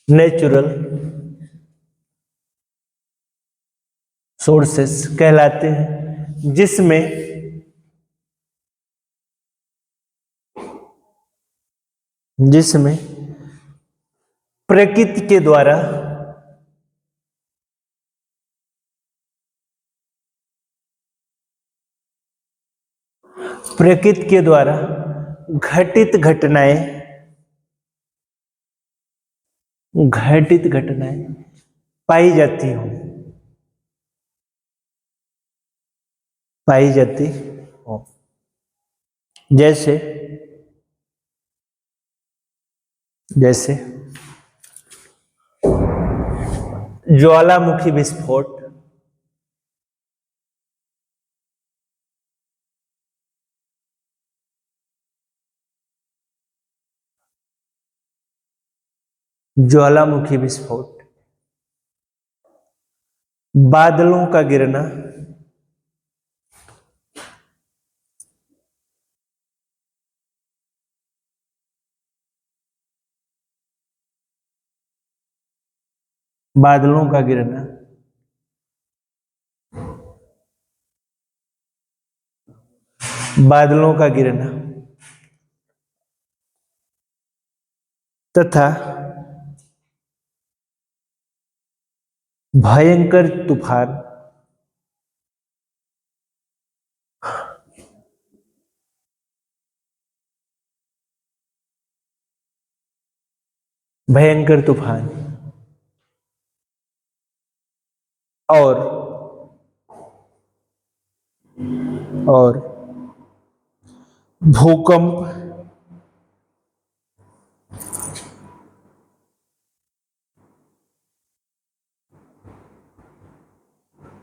Natural sources कहलाते हैं, जिसमें प्रकृति के द्वारा घटित घटनाएं पाई जाती हो, जैसे ज्वालामुखी विस्फोट, बादलों का गिरना, तथा भयंकर तूफान, और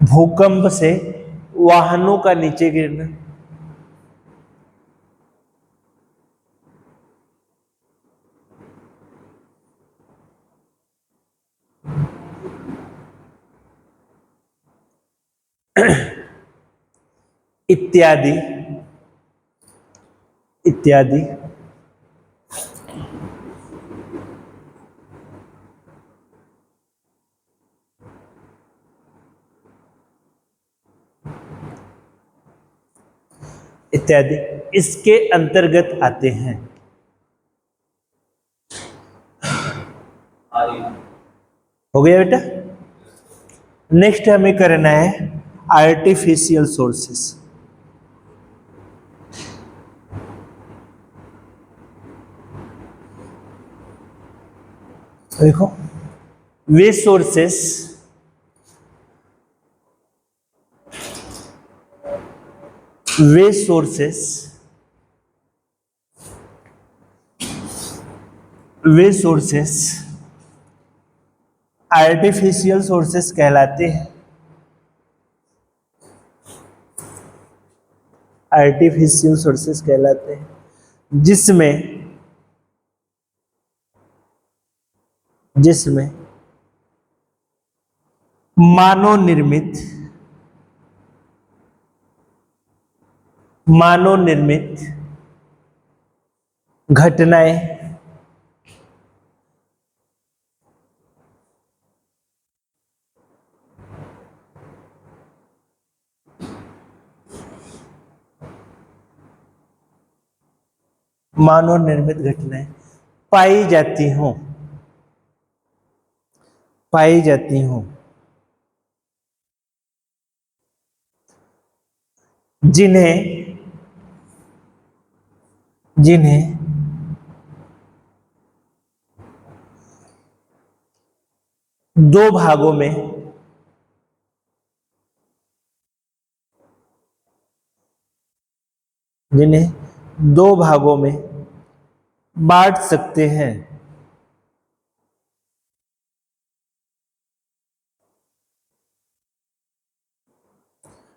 भूकंप से वाहनों का नीचे गिरना, इत्यादि इसके अंतर्गत आते हैं। हो गया बेटा। नेक्स्ट हमें करना है आर्टिफिशियल सोर्सेस। देखो, वे सोर्सेस आर्टिफिशियल सोर्सेस कहलाते हैं। जिसमें मानव निर्मित घटनाएं पाई जाती हों, जिन्हें दो भागों में बांट सकते हैं।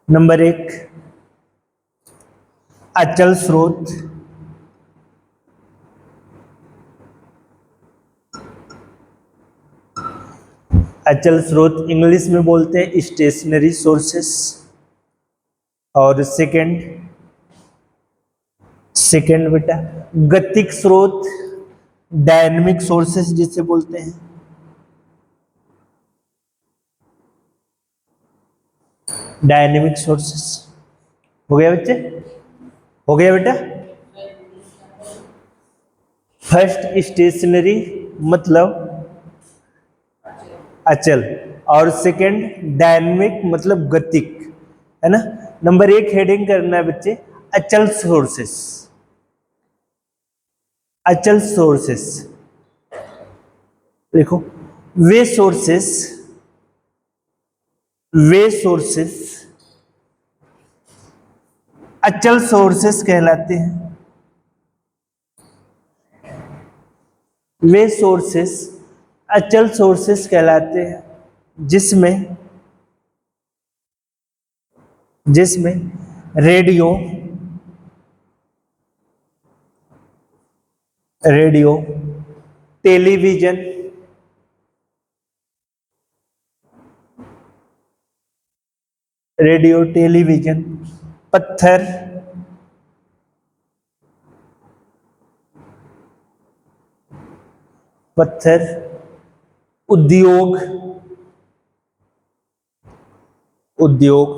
नंबर 1, अचल स्रोत। इंग्लिश में बोलते हैं स्टेशनरी सोर्सेस। और सेकंड बेटा गतिक स्रोत, डायनेमिक सोर्सेस जिसे बोलते हैं, डायनेमिक सोर्सेस। हो गया बच्चे, हो गया बेटा। फर्स्ट स्टेशनरी मतलब अचल, और सेकंड डायनेमिक मतलब गतिक, है ना। नंबर 1 हेडिंग करना है बच्चे, अचल सोर्सेस। अचल सोर्सेस देखो, वे सोर्सेस, वे सोर्सेस अचल सोर्सेस कहलाते हैं। वे सोर्सेस अचल सोर्सेस कहलाते हैं जिसमें जिसमें radio, radio, television, radio television, पत्थर, पत्थर, उद्योग, उद्योग,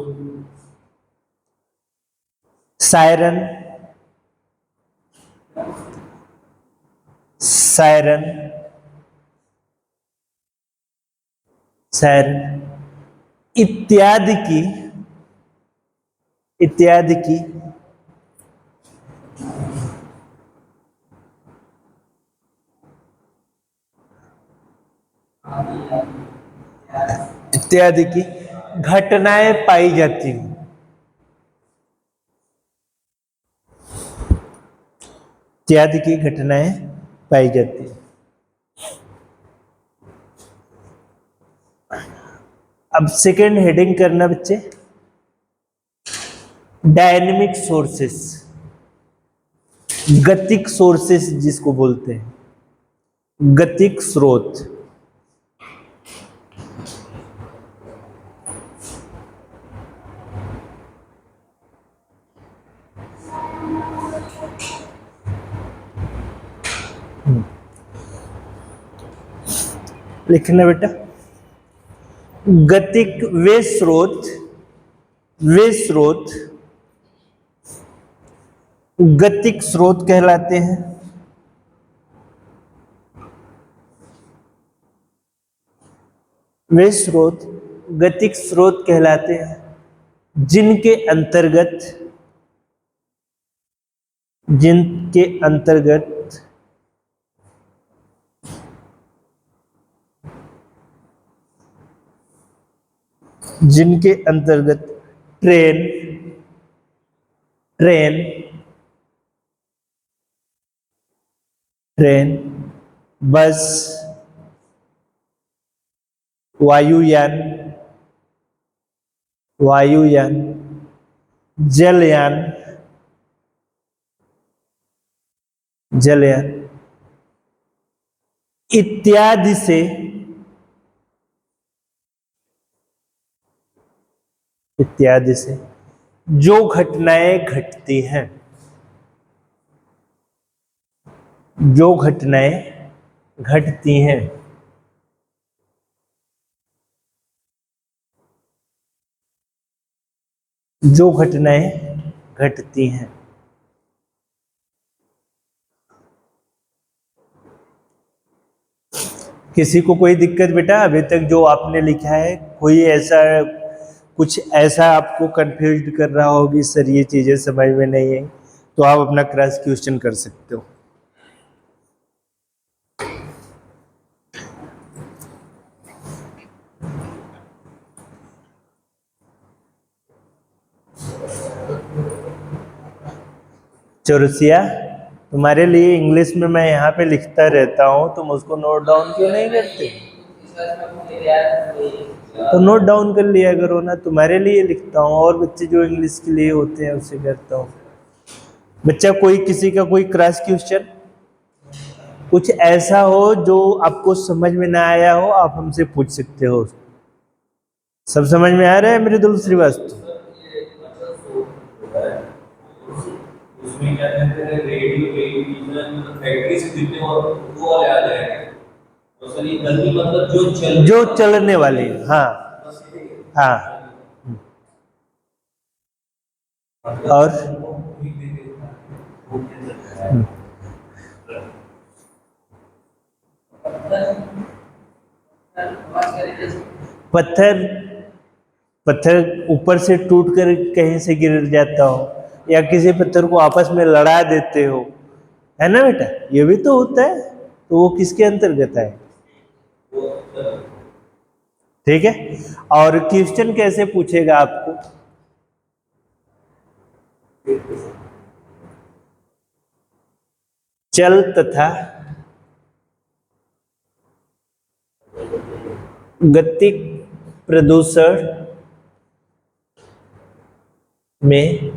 सायरन, सायरन, सायरन इत्यादि की, इत्यादि की इत्यादि की घटनाएं पाई जाती हैं। इत्यादि की घटनाएं पाई जाती हैं। अब सेकेंड हेडिंग करना बच्चे, डायनेमिक सोर्सेस, गतिक सोर्सेस जिसको बोलते हैं, गतिक स्रोत। लिखना बेटा, गतिक वे स्रोत, वे स्रोत गतिक स्रोत कहलाते हैं। वे स्रोत गतिक स्रोत कहलाते हैं जिनके अंतर्गत, जिनके अंतर्गत जिनके अंतर्गत ट्रेन, ट्रेन, ट्रेन, बस, वायुयान, वायुयान, जलयान, जलयान इत्यादि से, इत्यादि से जो घटनाएं घटती हैं, जो घटनाएं घटती हैं, जो घटनाएं घटती हैं। किसी को कोई दिक्कत बेटा अभी तक जो आपने लिखा है, कोई ऐसा कुछ ऐसा आपको कंफ्यूज कर रहा होगी, सर ये चीजें समझ में नहीं है, तो आप अपना क्रॉस क्वेश्चन कर सकते हो। चौरसिया, तुम्हारे लिए इंग्लिश में मैं यहाँ पे लिखता रहता हूँ, तुम उसको नोट डाउन क्यों नहीं करते? तो नोट डाउन कर लिया करो ना, तुम्हारे लिए लिखता हूँ, और बच्चे जो इंग्लिश के लिए होते हैं उसे करता हूँ। बच्चा कोई किसी का कोई क्रॉस क्वेश्चन, कुछ ऐसा हो जो आपको समझ में ना आया हो, आप हमसे पूछ सकते हो। सब समझ में आ रहा है मृदुल श्रीवास्तव? उसमें क्या कहते हैं, रेडियो टेलीविजन फैक्ट्री से गिरने वाला वो वाले आ जाएंगे। तो सर ये गर्मी मतलब जो चलने वाली, हाँ हाँ। और पत्थर, पत्थर ऊपर से टूट कर कहीं से गिर जाता हो, या किसी पत्थर को आपस में लड़ा देते हो, है ना बेटा, ये भी तो होता है। तो वो किसके अंतर्गत है? ठीक है। और क्वेश्चन कैसे पूछेगा आपको? जल तथा गतिक प्रदूषण में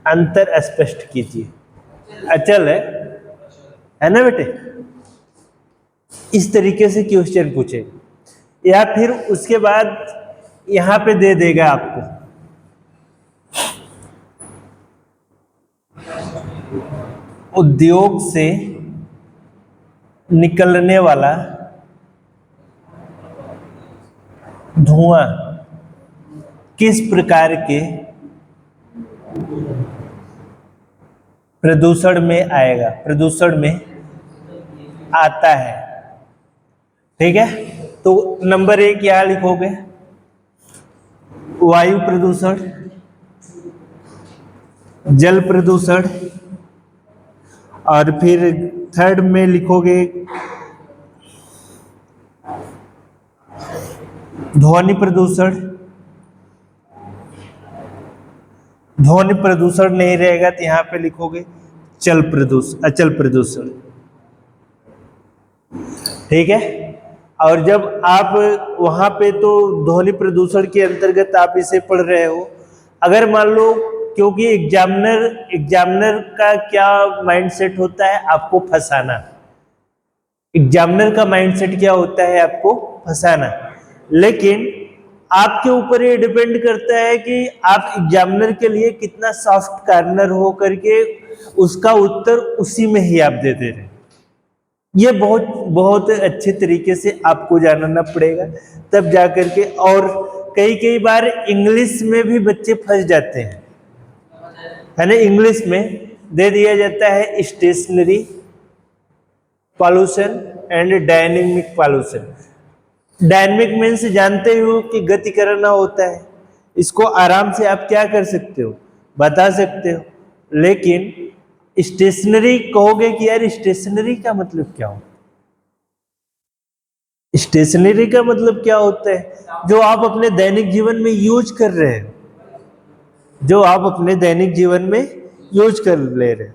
अंतर स्पष्ट कीजिए। अचल है ना बेटे? इस तरीके से क्वेश्चन पूछे, या फिर उसके बाद यहां पे दे देगा आपको उद्योग से निकलने वाला धुआं किस प्रकार के प्रदूषण में आएगा, प्रदूषण में आता है। ठीक है, तो नंबर 1 यहां लिखोगे वायु प्रदूषण, जल प्रदूषण, और फिर थर्ड में लिखोगे ध्वनि प्रदूषण। ध्वनि प्रदूषण नहीं रहेगा तो यहां पे लिखोगे चल प्रदूषण, अचल प्रदूषण। ठीक है, और जब आप वहां पे तो ध्वनि प्रदूषण के अंतर्गत आप इसे पढ़ रहे हो, अगर मान लो, क्योंकि एग्जामिनर का क्या माइंडसेट होता है? आपको फंसाना। एग्जामिनर का माइंडसेट क्या होता है? आपको फंसाना। लेकिन आपके ऊपर ये डिपेंड करता है कि आप एग्जामिनर के लिए कितना सॉफ्ट कार्नर हो करके उसका उत्तर उसी में ही आप दे दे रहे हैं। ये बहुत बहुत अच्छे तरीके से आपको जानना पड़ेगा, तब जाकर के। और कई बार इंग्लिश में भी बच्चे फंस जाते हैं, है ना? इंग्लिश में दे दिया जाता है stationary pollution and dynamic pollution. Dynamic means जानते हो कि गति करना होता है, इसको आराम से आप क्या कर सकते हो, बता सकते हो। लेकिन स्टेशनरी कहोगे कि यार स्टेशनरी का मतलब क्या होता है? स्टेशनरी का मतलब क्या होता है? जो आप अपने दैनिक जीवन में यूज कर रहे हैं, जो आप अपने दैनिक जीवन में यूज कर ले रहे हो,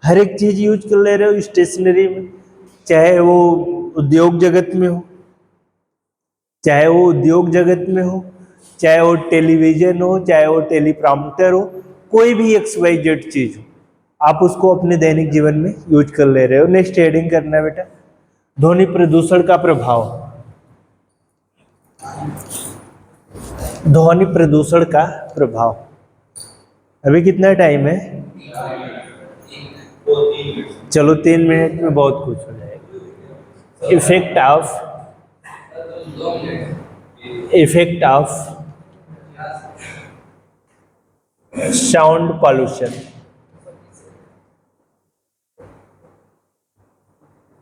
हर एक चीज यूज कर ले रहे हो स्टेशनरी में, चाहे वो उद्योग जगत में हो, चाहे वो उद्योग जगत में हो, चाहे वो टेलीविजन हो, चाहे वो टेलीप्रॉम्प्टर हो, कोई भी XYZ चीज हो, आप उसको अपने दैनिक जीवन में यूज कर ले रहे हो। नेक्स्ट हेडिंग करना है बेटा, ध्वनि प्रदूषण का प्रभाव। ध्वनि प्रदूषण का प्रभाव। अभी कितना टाइम है? चलो 3 मिनट में बहुत कुछ हो जाएगा। Effect of sound pollution.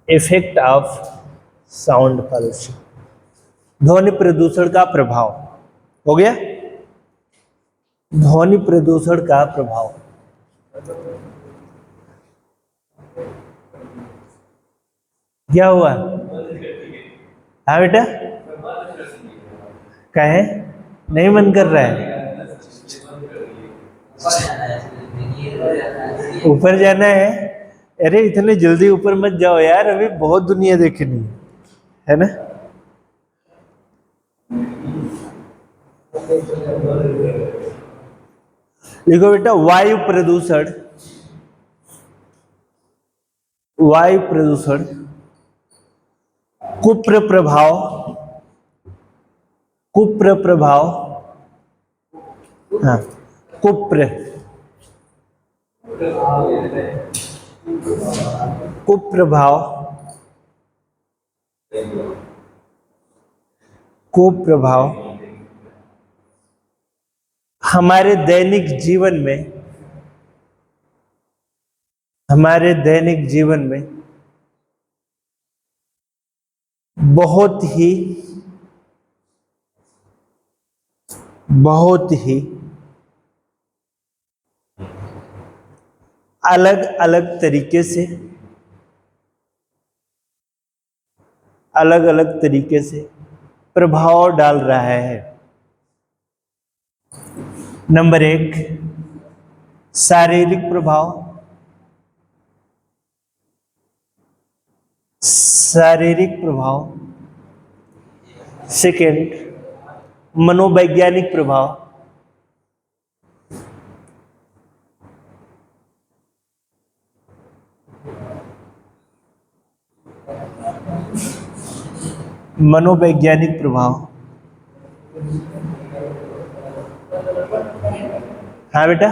Effect of sound pollution, ध्वनि प्रदूषण का प्रभाव। हो गया? ध्वनि प्रदूषण का प्रभाव। क्या हुआ? हाँ बेटा, कहे नहीं मन कर रहा है? ऊपर जाना है? अरे इतने जल्दी ऊपर मत जाओ यार, अभी बहुत दुनिया देखनी है ना। देखो बेटा, वायु प्रदूषण, वायु प्रदूषण कुप्र प्रभाव, कुप्र प्रभाव, हाँ कुप्र कुप्रभाव, कुप्रभाव हमारे दैनिक जीवन में, हमारे दैनिक जीवन में बहुत ही अलग अलग तरीके से, अलग अलग तरीके से प्रभाव डाल रहा है। नंबर 1, शारीरिक प्रभाव, शारीरिक प्रभाव। सेकंड, मनोवैज्ञानिक प्रभाव। मनोवैज्ञानिक प्रभाव। हाँ बेटा,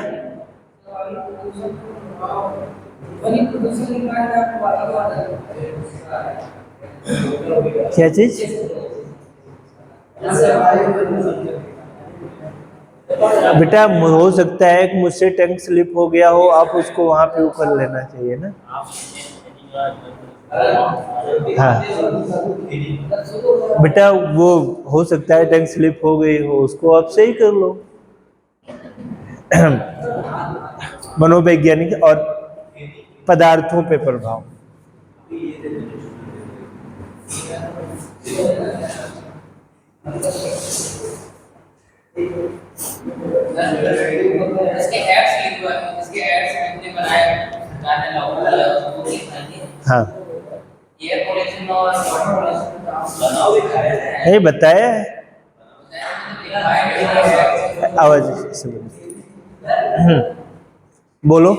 क्या चीज? बेटा हो सकता है कि मुझसे टंग स्लिप हो गया हो, आप उसको वहां पे ऊपर लेना चाहिए ना। हाँ बेटा, वो हो सकता है टंग स्लिप हो गई हो, उसको आप सही कर लो। मनोवैज्ञानिक और पदार्थों पे प्रभाव। हाँ नहीं बताया है, आवाज से बोलो। बोलो।